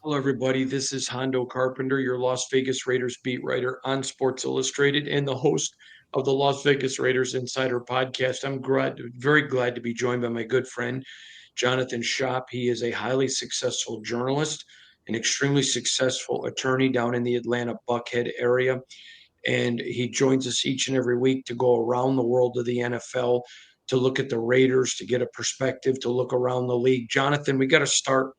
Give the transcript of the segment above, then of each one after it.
Hello, everybody. This is Hondo Carpenter, your Las Vegas Raiders beat writer on Sports Illustrated and the host of the Las Vegas Raiders Insider podcast. Very glad to be joined by my good friend, Jonathan Shop. He is a highly successful journalist, an extremely successful attorney down in the Atlanta Buckhead area. And he joins us each and every week to go around the world of the NFL, to look at the Raiders, to get a perspective, to look around the league. Jonathan, we got to start.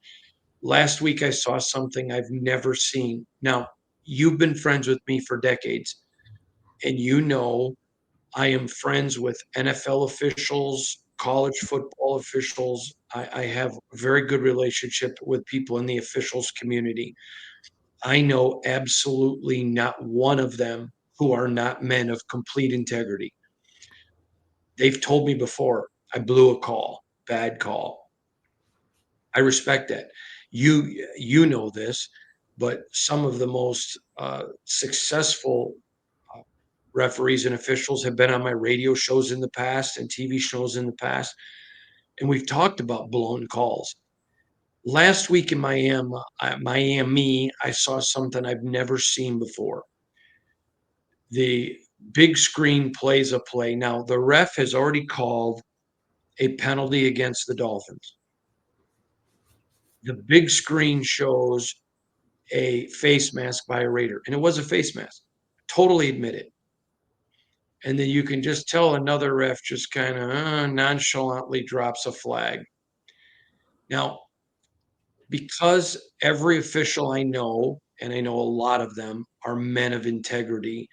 Last week, I saw something I've never seen. Now, you've been friends with me for decades, and you know I am friends with NFL officials, college football officials. I have a very good relationship with people in the officials community. I know absolutely not one of them who are not men of complete integrity. They've told me before, I blew a call, bad call. I respect that. You know this, but some of the most successful uh, referees and officials have been on my radio shows in the past and TV shows in the past, and we've talked about blown calls. Last week in Miami, I saw something I've never seen before. The big screen plays a play. Now, the ref has already called a penalty against the Dolphins. The big screen shows a face mask by a Raider, and it was a face mask. Totally admit it. And then you can just tell another ref just kind of nonchalantly drops a flag. Now, because every official I know, and I know a lot of them, are men of integrity,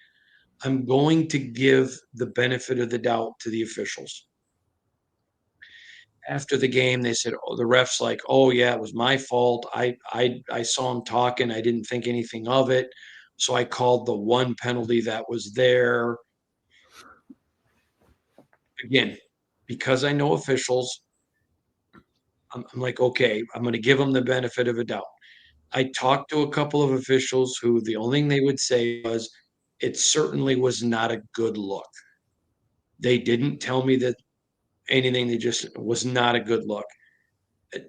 I'm going to give the benefit of the doubt to the officials. After the game, they said, "Oh, the ref's like, oh yeah, it was my fault. I saw him talking. I didn't think anything of it, so I called the one penalty that was there." Again, because I know officials, I'm like, okay, I'm going to give them the benefit of a doubt. I talked to a couple of officials who the only thing they would say was, it certainly was not a good look. They didn't tell me that anything. They just was not a good look.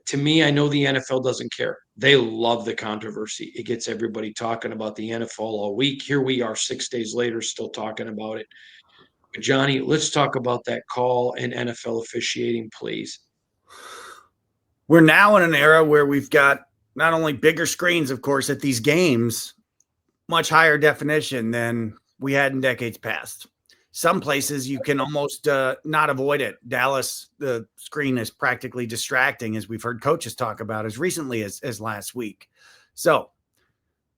To me, I know the NFL doesn't care. They love the controversy. It gets everybody talking about the NFL all week. Here we are 6 days later, still talking about it. But Johnny, let's talk about that call and NFL officiating, please. We're now in an era where we've got not only bigger screens, of course, at these games, much higher definition than we had in decades past. Some places you can almost not avoid it. Dallas, the screen is practically distracting, as we've heard coaches talk about as recently as last week. So,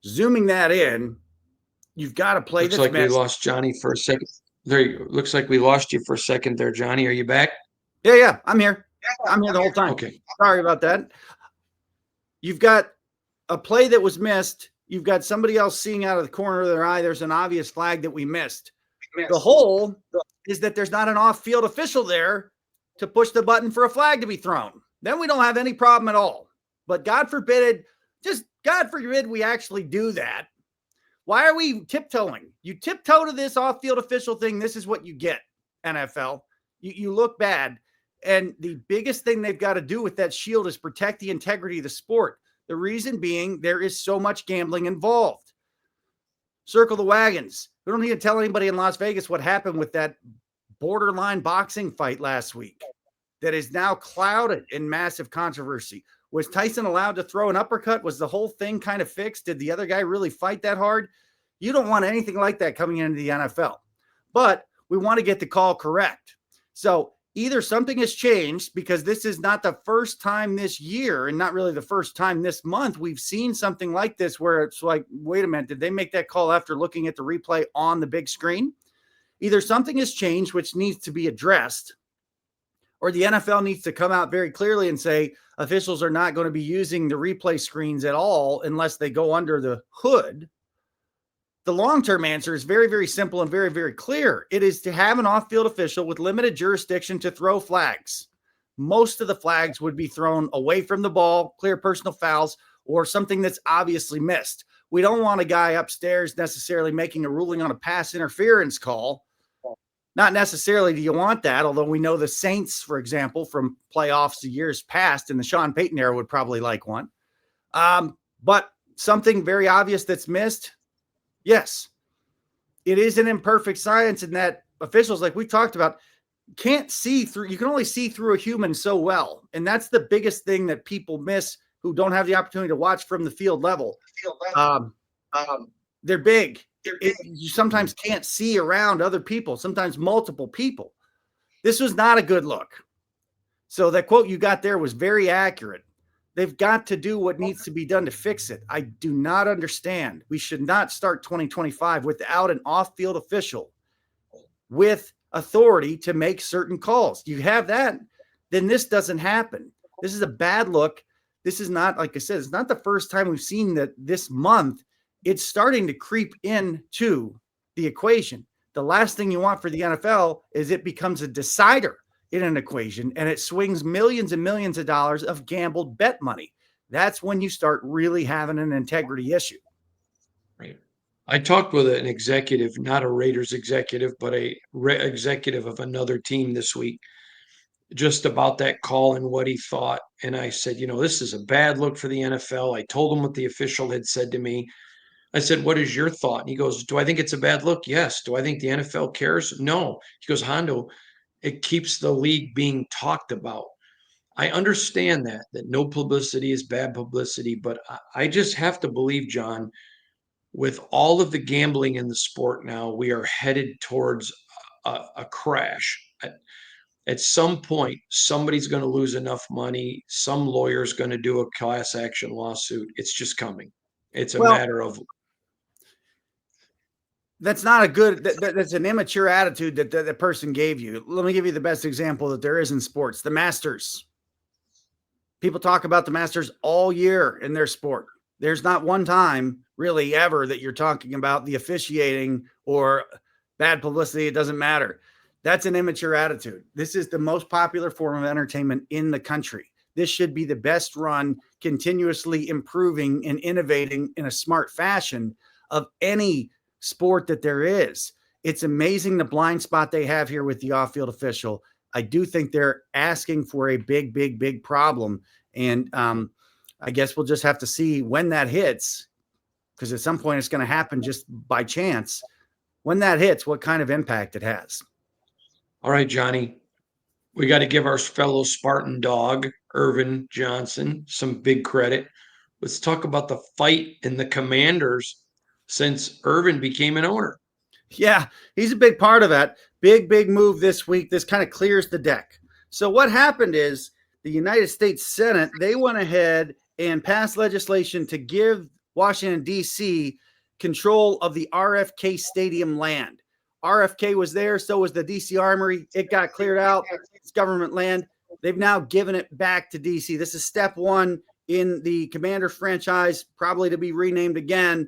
zooming that in, you've got to play Looks this like we message. lost Johnny for a second. There you go. Looks like we lost you for a second there, Johnny. Are you back? Yeah, I'm here. I'm here the whole time. Okay. Sorry about that. You've got a play that was missed. You've got somebody else seeing out of the corner of their eye. There's an obvious flag that we missed. The whole is that there's not an off-field official there to push the button for a flag to be thrown. Then we don't have any problem at all. But God forbid, just God forbid we actually do that. Why are we tiptoeing? You tiptoe to this off-field official thing. This is what you get, NFL. You look bad. And the biggest thing they've got to do with that shield is protect the integrity of the sport. The reason being there is so much gambling involved. Circle the wagons. We don't need to tell anybody in Las Vegas what happened with that borderline boxing fight last week that is now clouded in massive controversy. Was Tyson allowed to throw an uppercut? Was the whole thing kind of fixed? Did the other guy really fight that hard? You don't want anything like that coming into the NFL. But we want to get the call correct. So either something has changed, because this is not the first time this year and not really the first time this month we've seen something like this where it's like, wait a minute, did they make that call after looking at the replay on the big screen? Either something has changed, which needs to be addressed, or the NFL needs to come out very clearly and say officials are not going to be using the replay screens at all unless they go under the hood. The long-term answer is very, very simple and very, very clear. It is to have an off-field official with limited jurisdiction to throw flags. Most of the flags would be thrown away from the ball, clear personal fouls, or something that's obviously missed. We don't want a guy upstairs necessarily making a ruling on a pass interference call. Not necessarily do you want that, although we know the Saints, for example, from playoffs the years past in the Sean Payton era would probably like one. But something very obvious that's missed, yes, it is an imperfect science in that officials, like we talked about, can't see through. You can only see through a human so well. And that's the biggest thing that people miss who don't have the opportunity to watch from the field level. They're big. You sometimes can't see around other people, sometimes multiple people. This was not a good look. So that quote you got there was very accurate. They've got to do what needs to be done to fix it. I do not understand. We should not start 2025 without an off-field official with authority to make certain calls. You have that, then this doesn't happen. This is a bad look. This is not, like I said, it's not the first time we've seen that this month. It's starting to creep into the equation. The last thing you want for the NFL is it becomes a decider in an equation and it swings millions and millions of dollars of gambled bet money. That's when you start really having an integrity issue. Right. I talked with an executive, not a Raiders executive, but a executive of another team this week, just about that call and what he thought. And I said, this is a bad look for the NFL. I told him what the official had said to me. I said, what is your thought? And he goes, do I think it's a bad look? Yes. Do I think the NFL cares? No. He goes, Hondo, it keeps the league being talked about. I understand that no publicity is bad publicity, but I just have to believe, John, with all of the gambling in the sport now, we are headed towards a crash. At some point, somebody's going to lose enough money. Some lawyer's going to do a class action lawsuit. It's just coming. It's a matter of. That's not a good, that's an immature attitude that the person gave you. Let me give you the best example that there is in sports, the Masters. People talk about the Masters all year in their sport. There's not one time really ever that you're talking about the officiating or bad publicity. It doesn't matter. That's an immature attitude. This is the most popular form of entertainment in the country. This should be the best run, continuously improving and innovating in a smart fashion of any sport that there is. It's amazing the blind spot they have here with the off-field official. I do think they're asking for a big, big, big problem. And I guess we'll just have to see when that hits, because at some point it's going to happen just by chance. When that hits, what kind of impact it has. All right, Johnny, we got to give our fellow Spartan dog, Irvin Johnson, some big credit. Let's talk about the fight in the Commanders since Irvin became an owner. Yeah, he's a big part of that. Big, big move this week. This kind of clears the deck. So what happened is the United States Senate, they went ahead and passed legislation to give Washington, D.C. control of the RFK Stadium land. RFK was there, so was the D.C. Armory. It got cleared out. It's government land. They've now given it back to D.C. This is step one in the Commander franchise, probably to be renamed again,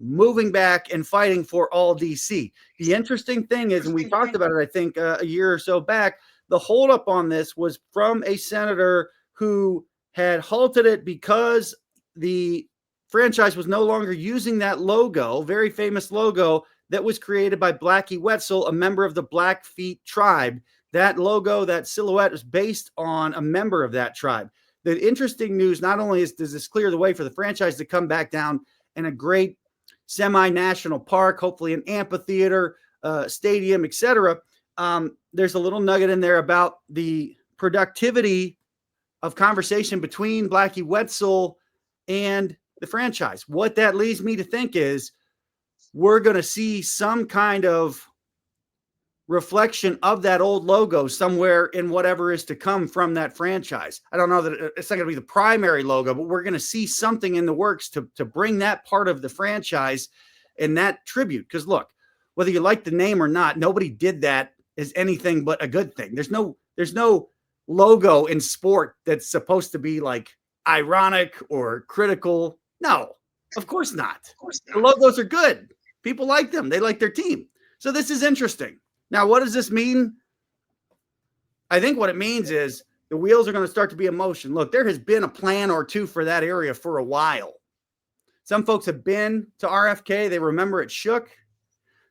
moving back and fighting for all DC. The interesting thing is, and we talked about it, I think, a year or so back, the holdup on this was from a senator who had halted it because the franchise was no longer using that logo, very famous logo that was created by Blackie Wetzel, a member of the Blackfeet tribe. That logo, that silhouette is based on a member of that tribe. The interesting news, not only does this clear the way for the franchise to come back down in a great semi-national park, hopefully an amphitheater, stadium, etc. There's a little nugget in there about the productivity of conversation between Blackie Wetzel and the franchise. What that leads me to think is we're going to see some kind of reflection of that old logo somewhere in whatever is to come from that franchise. I don't know that it's not going to be the primary logo, but we're going to see something in the works to bring that part of the franchise and that tribute. Because look, whether you like the name or not, nobody did that as anything but a good thing. There's no logo in sport that's supposed to be like ironic or critical. No, of course not. The logos are good. People like them. They like their team. So this is interesting. Now, what does this mean? I think what it means is the wheels are going to start to be in motion. Look, there has been a plan or two for that area for a while. Some folks have been to RFK. They remember it shook.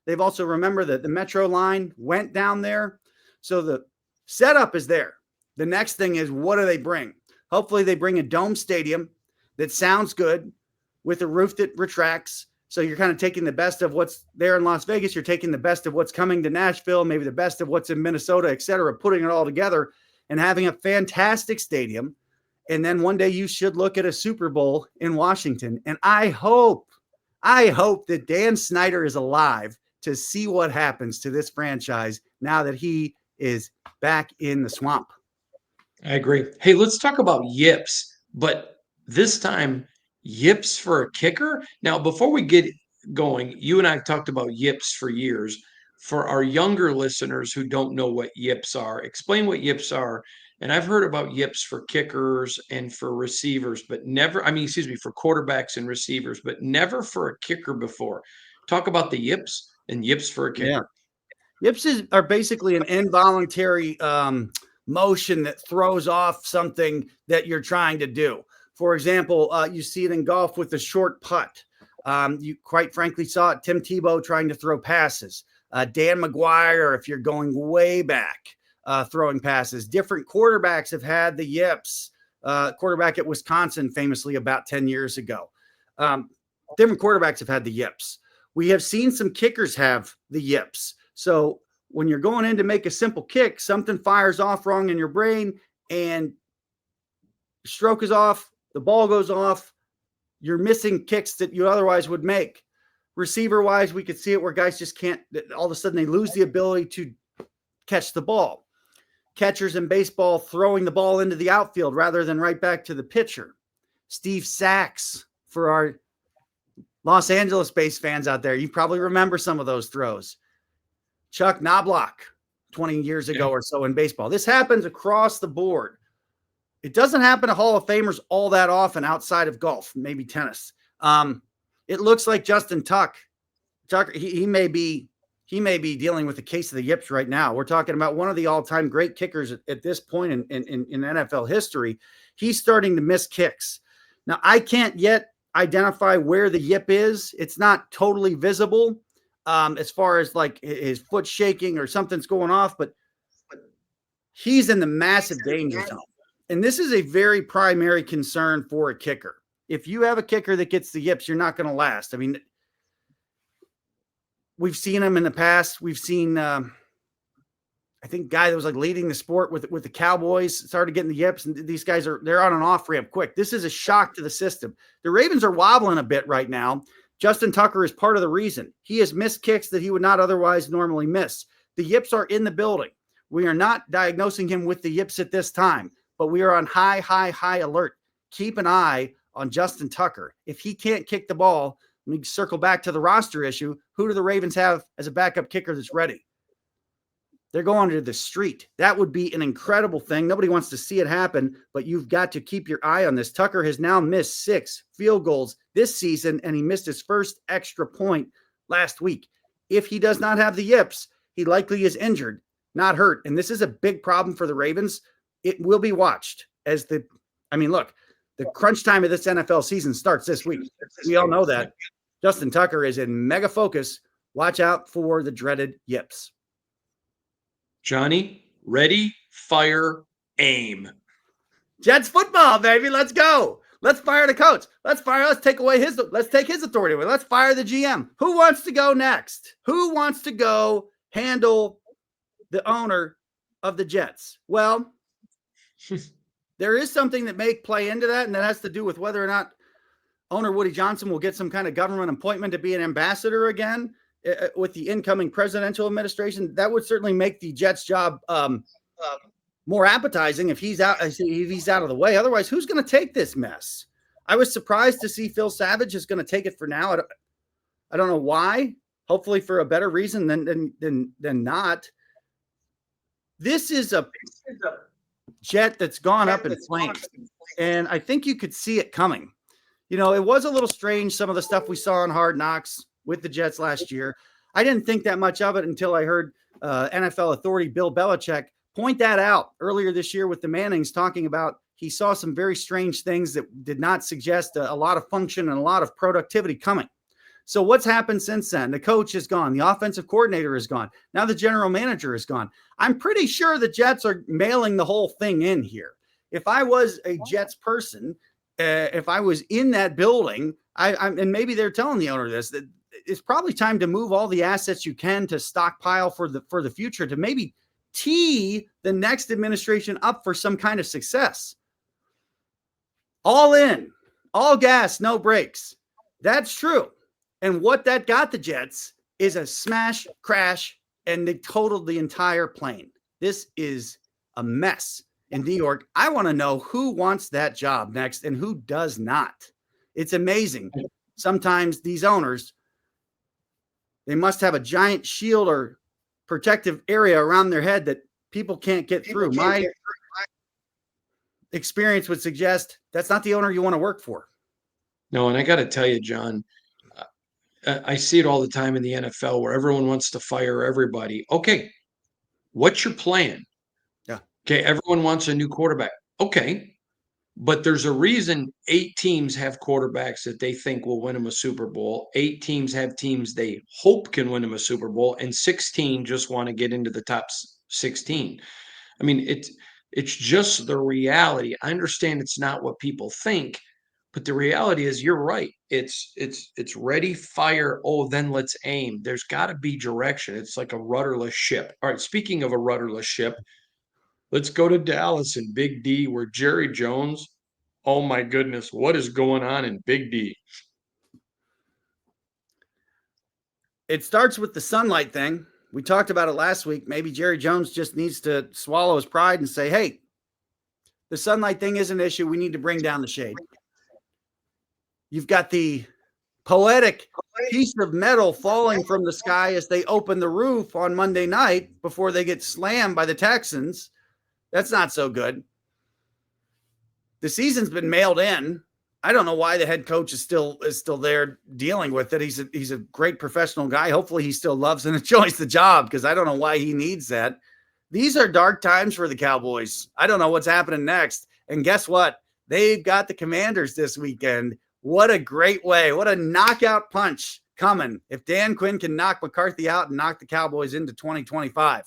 They've also remembered that the Metro line went down there. So the setup is there. The next thing is, what do they bring? Hopefully they bring a dome stadium that sounds good. with a roof that retracts. So you're kind of taking the best of what's there in Las Vegas. You're taking the best of what's coming to Nashville, maybe the best of what's in Minnesota, et cetera, putting it all together and having a fantastic stadium. And then one day you should look at a Super Bowl in Washington. And I hope that Dan Snyder is alive to see what happens to this franchise now that he is back in the swamp. I agree. Hey, let's talk about yips, but this time yips for a kicker. Now, before we get going, you and I have talked about yips for years. For our younger listeners who don't know what yips are, explain what yips are. And I've heard about yips for kickers and for receivers, but never, excuse me, for quarterbacks and receivers, but never for a kicker before. Talk about the yips and yips for a kicker. Yeah. Yips are basically an involuntary motion that throws off something that you're trying to do. For example, you see it in golf with the short putt. You quite frankly saw it, Tim Tebow trying to throw passes. Dan McGuire, if you're going way back, throwing passes. Different quarterbacks have had the yips. Quarterback at Wisconsin famously about 10 years ago. Different quarterbacks have had the yips. We have seen some kickers have the yips. So when you're going in to make a simple kick, something fires off wrong in your brain and stroke is off, the ball goes off, you're missing kicks that you otherwise would make. Receiver wise, we could see it where guys just can't, all of a sudden they lose the ability to catch the ball. Catchers in baseball throwing the ball into the outfield rather than right back to the pitcher. Steve Sachs, for our Los Angeles-based fans out there, you probably remember some of those throws. Chuck Knobloch 20 years ago or so in baseball. This happens across the board. It doesn't happen to Hall of Famers all that often outside of golf, maybe tennis. It looks like Justin Tucker, he may be dealing with a case of the yips right now. We're talking about one of the all-time great kickers at this point in NFL history. He's starting to miss kicks. Now, I can't yet identify where the yip is. It's not totally visible. As far as like his foot shaking or something's going off, but he's in the massive danger zone. And this is a very primary concern for a kicker. If you have a kicker that gets the yips, you're not going to last. I mean, we've seen him in the past. We've seen, I think, guy that was like leading the sport with the Cowboys started getting the yips, and these guys they're on an off ramp quick. This is a shock to the system. The Ravens are wobbling a bit right now. Justin Tucker is part of the reason. He has missed kicks that he would not otherwise normally miss. The yips are in the building. We are not diagnosing him with the yips at this time, but we are on high alert. Keep an eye on Justin Tucker. If he can't kick the ball, let me circle back to the roster issue. Who do the Ravens have as a backup kicker that's ready? They're going to the street. That would be an incredible thing. Nobody wants to see it happen, but you've got to keep your eye on this. Tucker has now missed 6 field goals this season, and he missed his first extra point last week. If he does not have the yips, he likely is injured, not hurt. And this is a big problem for the Ravens. It will be watched as the crunch time of this NFL season starts this week. We all know that. Justin Tucker is in mega focus. Watch out for the dreaded yips. Johnny, ready, fire, aim. Jets football, baby. Let's go. Let's fire the coach. Let's take his authority away. Let's fire the GM. Who wants to go next? Who wants to go handle the owner of the Jets? Well, there is something that may play into that, and that has to do with whether or not owner Woody Johnson will get some kind of government appointment to be an ambassador again with the incoming presidential administration. That would certainly make the Jets' job more appetizing if he's out of the way. Otherwise, who's going to take this mess? I was surprised to see Phil Savage is going to take it for now. I don't know why. Hopefully, for a better reason than not. This is a Jet that's gone up in flames, and I think you could see it coming. You know, it was a little strange, some of the stuff we saw on Hard Knocks with the Jets last year. I didn't think that much of it until I heard NFL authority Bill Belichick point that out earlier this year with the Mannings, talking about he saw some very strange things that did not suggest a lot of function and a lot of productivity coming. So what's happened since then? The coach is gone. The offensive coordinator is gone. Now the general manager is gone. I'm pretty sure the Jets are mailing the whole thing in here. If I was a Jets person, if I was in that building, And maybe they're telling the owner this, that it's probably time to move all the assets you can to stockpile for the future, to maybe tee the next administration up for some kind of success. All in, all gas, no brakes. That's true. And what that got the Jets is a smash, crash, and they totaled the entire plane. This is a mess in New York. I want to know who wants that job next and who does not. It's amazing. Sometimes these owners, they must have a giant shield or protective area around their head that people can't get through. My experience would suggest that's not the owner you want to work for. No, and I got to tell you, John, I see it all the time in the NFL where everyone wants to fire everybody. Okay, what's your plan? Yeah. Okay, everyone wants a new quarterback. Okay, but there's a reason 8 teams have quarterbacks that they think will win them a Super Bowl. 8 teams have teams they hope can win them a Super Bowl, and 16 just want to get into the top 16. I mean, it's just the reality. I understand it's not what people think, but the reality is you're right. It's ready, fire, oh, then let's aim. There's got to be direction. It's like a rudderless ship. All right, speaking of a rudderless ship, let's go to Dallas and Big D, where Jerry Jones, oh my goodness, what is going on in Big D? It starts with the sunlight thing. We talked about it last week. Maybe Jerry Jones just needs to swallow his pride and say, hey, the sunlight thing is an issue. We need to bring down the shade. You've got the poetic piece of metal falling from the sky as they open the roof on Monday night before they get slammed by the Texans. That's not so good. The season's been mailed in. I don't know why the head coach is still there dealing with it. He's a great professional guy. Hopefully he still loves and enjoys the job, because I don't know why he needs that. These are dark times for the Cowboys. I don't know what's happening next. And guess what? They've got the Commanders this weekend. What a great way. What a knockout punch coming if Dan Quinn can knock McCarthy out and knock the Cowboys into 2025.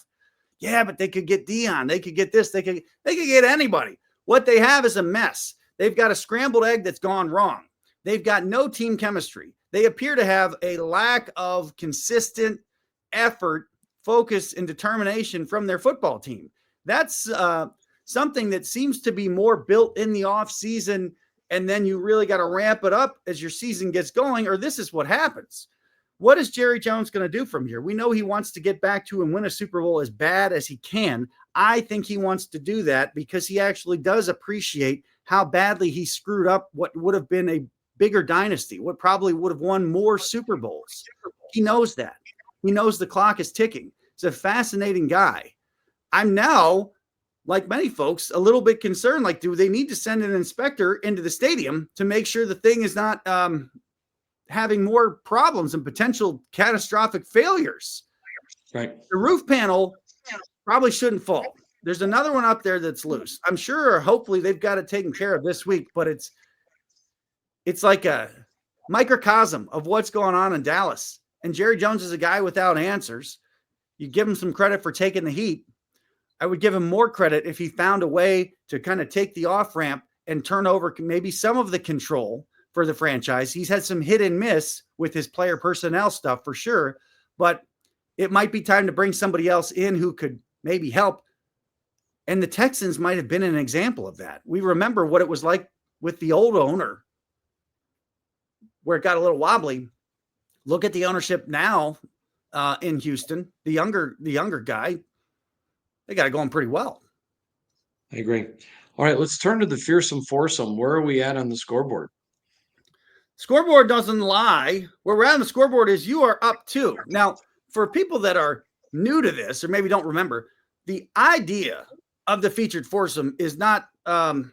Yeah, but they could get Dion. They could get this. They could get anybody. What they have is a mess. They've got a scrambled egg that's gone wrong. They've got no team chemistry. They appear to have a lack of consistent effort, focus, and determination from their football team. That's something that seems to be more built in the offseason, and then you really got to ramp it up as your season gets going, or this is what happens. What is Jerry Jones going to do from here? We know he wants to get back to and win a Super Bowl as bad as he can. I think he wants to do that because he actually does appreciate how badly he screwed up what would have been a bigger dynasty, what probably would have won more Super Bowls. He knows that. He knows the clock is ticking. He's a fascinating guy. I'm now, like many folks, a little bit concerned. Like, do they need to send an inspector into the stadium to make sure the thing is not having more problems and potential catastrophic failures? Right. The roof panel probably shouldn't fall. There's another one up there that's loose. I'm sure, hopefully, they've got it taken care of this week, but it's like a microcosm of what's going on in Dallas. And Jerry Jones is a guy without answers. You give him some credit for taking the heat. I would give him more credit if he found a way to kind of take the off-ramp and turn over maybe some of the control for the franchise. He's had some hit and miss with his player personnel stuff for sure, but it might be time to bring somebody else in who could maybe help. And the Texans might have been an example of that. We remember what it was like with the old owner, where it got a little wobbly. Look at the ownership now in Houston. The younger guy, they got it going pretty well. I agree. All right, let's turn to the fearsome foursome. Where are we at on the scoreboard? Scoreboard doesn't lie. Where we're at on the scoreboard is you are up 2. Now, for people that are new to this or maybe don't remember, the idea of the featured foursome is not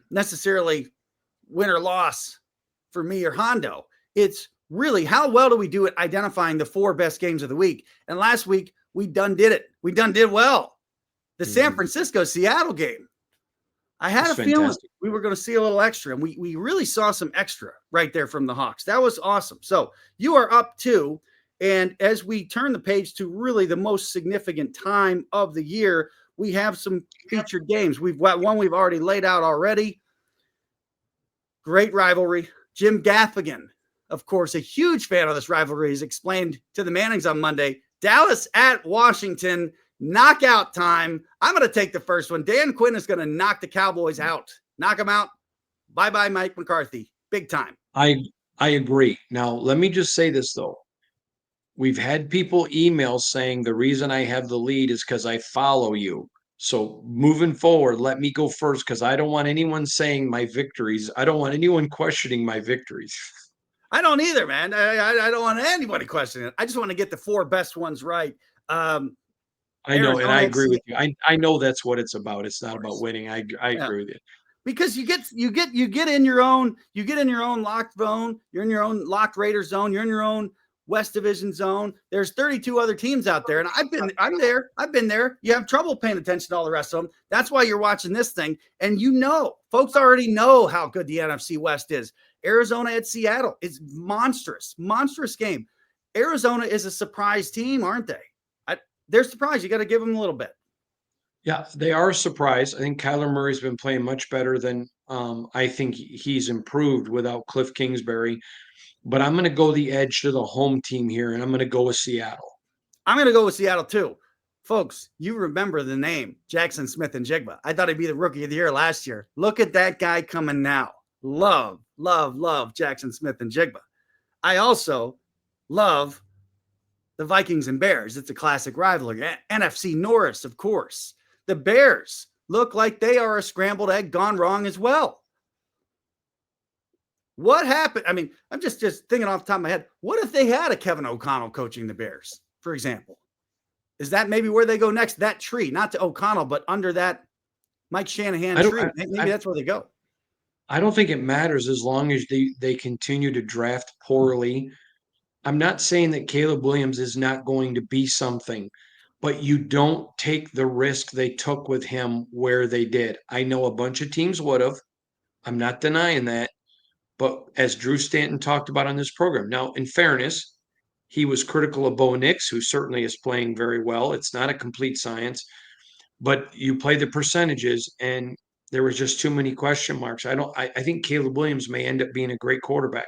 necessarily win or loss for me or Hondo. It's really how well do we do at identifying the 4 best games of the week. And last week, we done did it. We done did well. The San Francisco-Seattle game. I had a feeling we were going to see a little extra, and we really saw some extra right there from the Hawks. That was awesome. So you are up 2, and as we turn the page to really the most significant time of the year, we have some featured games. We've got one we've already laid out already. Great rivalry. Jim Gaffigan of course, a huge fan of this rivalry, has explained to the Mannings on Monday. Dallas at Washington, knockout time. I'm going to take the first one. Dan Quinn is going to knock the Cowboys out. Knock them out. Bye-bye, Mike McCarthy. Big time. I agree. Now, let me just say this, though. We've had people email saying the reason I have the lead is because I follow you. So moving forward, let me go first because I don't want anyone saying my victories. I don't want anyone questioning my victories. I don't either, man. I don't want anybody questioning it. I just want to get the 4 best ones right. I know, Arizona and I agree FC. with you. I know that's what it's about. It's not about winning. I agree with you. Because you get in your own locked zone, you're in your own locked Raider zone, you're in your own West Division zone. There's 32 other teams out there, and I've been there. You have trouble paying attention to all the rest of them. That's why you're watching this thing, and folks already know how good the NFC West is. Arizona at Seattle is monstrous game. Arizona is a surprise team, aren't they? They're surprised. You got to give them a little bit. Yeah, they are surprised. I think Kyler Murray's been playing much better than I think he's improved without Cliff Kingsbury. But I'm going to go the edge to the home team here, and I'm going to go with Seattle. I'm going to go with Seattle too. Folks, you remember the name Jackson Smith-Njigba. I thought he'd be the rookie of the year last year. Look at that guy coming now. Love Jackson Smith-Njigba. I also love the Vikings and Bears. It's a classic rivalry. NFC Norris, of course. The Bears look like they are a scrambled egg gone wrong as well. What happened? I mean, I'm just thinking off the top of my head. What if they had a Kevin O'Connell coaching the Bears, for example? Is that maybe where they go next? That tree, not to O'Connell, but under that Mike Shanahan tree. Maybe that's where they go. I don't think it matters as long as they continue to draft poorly. I'm not saying that Caleb Williams is not going to be something, but you don't take the risk they took with him where they did. I know a bunch of teams would have. I'm not denying that. But as Drew Stanton talked about on this program, now, in fairness, he was critical of Bo Nix, who certainly is playing very well. It's not a complete science, but you play the percentages, and there was just too many question marks. I think Caleb Williams may end up being a great quarterback,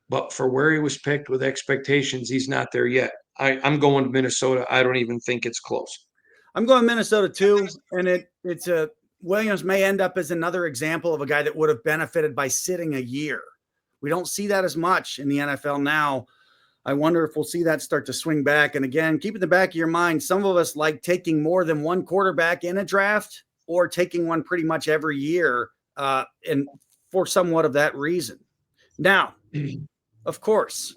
but for where he was picked with expectations, he's not there yet. I'm going to Minnesota. I don't even think it's close. I'm going Minnesota too, and Williams may end up as another example of a guy that would have benefited by sitting a year. We don't see that as much in the NFL now. I wonder if we'll see that start to swing back. And again, keep in the back of your mind, some of us like taking more than one quarterback in a draft or taking one pretty much every year, and for somewhat of that reason. Now, of course,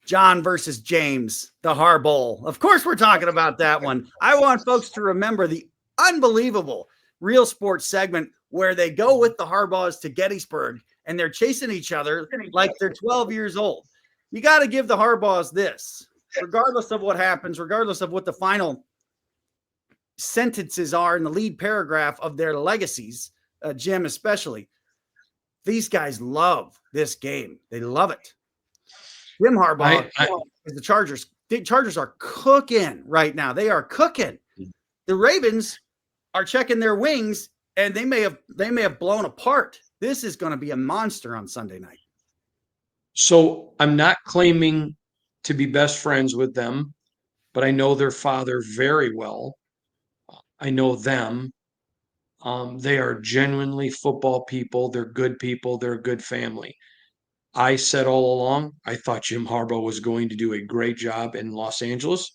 John versus James, the Harbowl. Of course, we're talking about that one. I want folks to remember the unbelievable Real Sports segment where they go with the Harbaughs to Gettysburg and they're chasing each other like they're 12 years old. You got to give the Harbaughs this, regardless of what happens, regardless of what the final sentences are in the lead paragraph of their legacies, Jim especially. These guys love this game. They love it. Jim Harbaugh is the Chargers. The Chargers are cooking right now. They are cooking. The Ravens are checking their wings, and they may have blown apart. This is going to be a monster on Sunday night. So I'm not claiming to be best friends with them, but I know their father very well. I know them. They are genuinely football people. They're good people. They're a good family. I said all along, I thought Jim Harbaugh was going to do a great job in Los Angeles.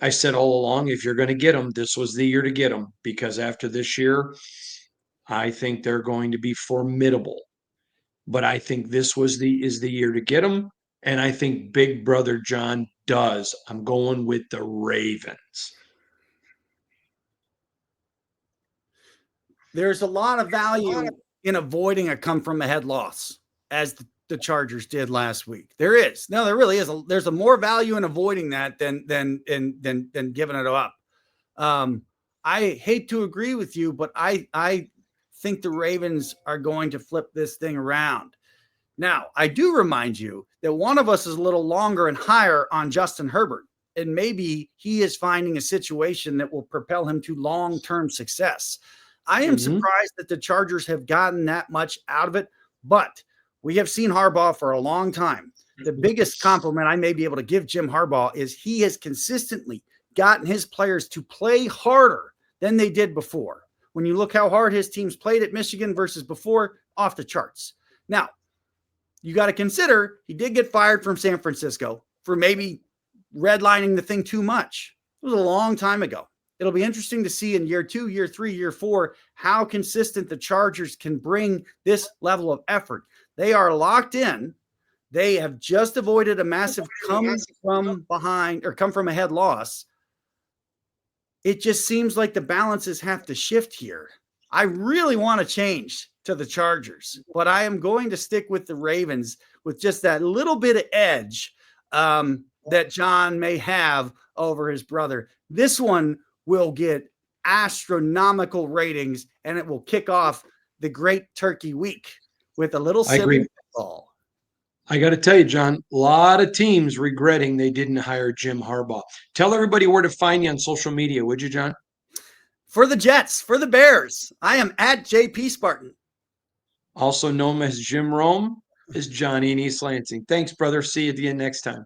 I said all along, if you're going to get them, this was the year to get them, because after this year, I think they're going to be formidable. But I think this is the year to get them, and I think Big Brother John does. I'm going with the Ravens. There's a lot of value in avoiding a come-from-ahead loss, as the Chargers did last week. There is. No, there really is. There's a more value in avoiding that than giving it up. I hate to agree with you, but I think the Ravens are going to flip this thing around. Now, I do remind you that one of us is a little longer and higher on Justin Herbert, and maybe he is finding a situation that will propel him to long-term success. I am surprised that the Chargers have gotten that much out of it, but We have seen Harbaugh for a long time. The biggest compliment I may be able to give Jim Harbaugh is he has consistently gotten his players to play harder than they did before. When you look how hard his teams played at Michigan versus before, off the charts. Now, you got to consider he did get fired from San Francisco for maybe redlining the thing too much. It was a long time ago. It'll be interesting to see in year 2, year 3, year 4, how consistent the Chargers can bring this level of effort. They are locked in. They have just avoided a massive come from ahead loss. It just seems like the balances have to shift here. I really want to change to the Chargers, but I am going to stick with the Ravens with just that little bit of edge that John may have over his brother. This one will get astronomical ratings, and it will kick off the Great Turkey Week with a little silly football. I got to tell you, John, a lot of teams regretting they didn't hire Jim Harbaugh. Tell everybody where to find you on social media, would you, John? For the Jets, for the Bears, I am at JP Spartan. Also known as Jim Rome, is Johnny in East Lansing. Thanks, brother. See you again next time.